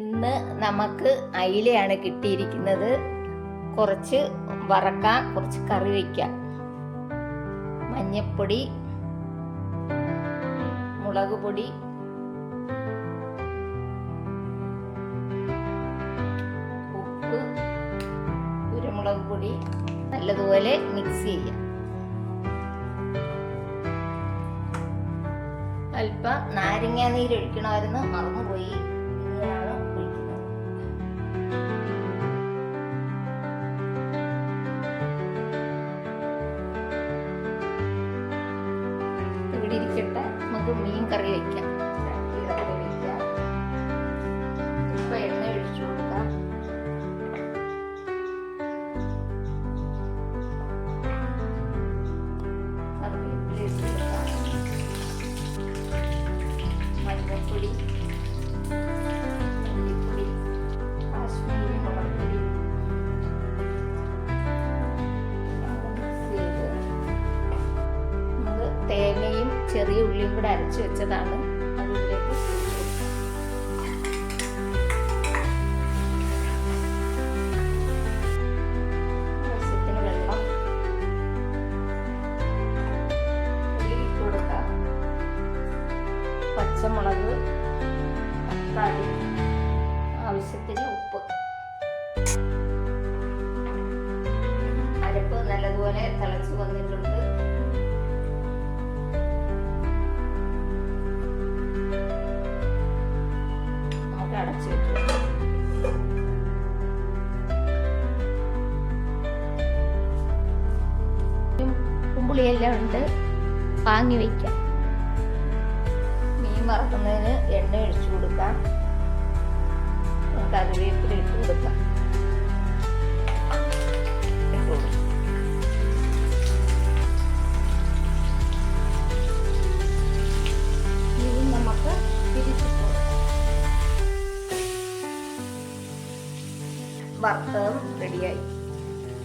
ഇന്ന് നമുക്ക് അയിലയാണ് കിട്ടിയിരിക്കുന്നത്. കുറച്ച് വറക്കാം, കുറച്ച് കറി വയ്ക്കാം. മഞ്ഞപ്പൊടി, മുളക് പൊടി, ഉപ്പ്, കുരുമുളക് പൊടി നല്ലതുപോലെ മിക്സ് ചെയ്യാം. അല്പം നാരങ്ങ നീര് ഒഴിക്കണമായിരുന്നു, മറന്നുപോയി. ഇങ്ങനെയാണ് ഒഴിക്കുന്നത്. ഇവിടെ ഇരിക്കട്ടെ, നമുക്ക് മീൻ കറി വയ്ക്കാം. ഇപ്പൊ എണ്ണ ഒഴിച്ചു കൊടുക്കാം. മഞ്ഞപ്പൊടി, മല്ലിപ്പൊടി, കാശ്മീരി മുളക് പൊടി മിക്സ് ചെയ്ത് നമ്മൾ തേങ്ങയും ചെറിയ ഉള്ളിയും കൂടെ അരച്ച് വെച്ചതാണ്. അതിലേക്ക് ആവശ്യത്തിന് വെള്ളം ഇട്ട് കൊടുക്കാം. പച്ചമുളക്, തക്കാളി, ആവശ്യത്തിന് ഉപ്പ്. അരപ്പ് നല്ലതുപോലെ തിളച്ച് വന്നിട്ടുണ്ട്. നമുക്ക് അടച്ചു വെക്കാം. പുളിയെല്ലാം ഉണ്ട്, വാങ്ങി വയ്ക്കാം. മീൻ വറക്കുന്നതിന് എണ്ണ ഒഴിച്ചു കൊടുക്കാം. കറിവേപ്പില ഇട്ട് കൊടുക്കാം. മീൻ നമുക്ക് തിരിച്ചിട്ട് വറുത്തതും റെഡിയായി.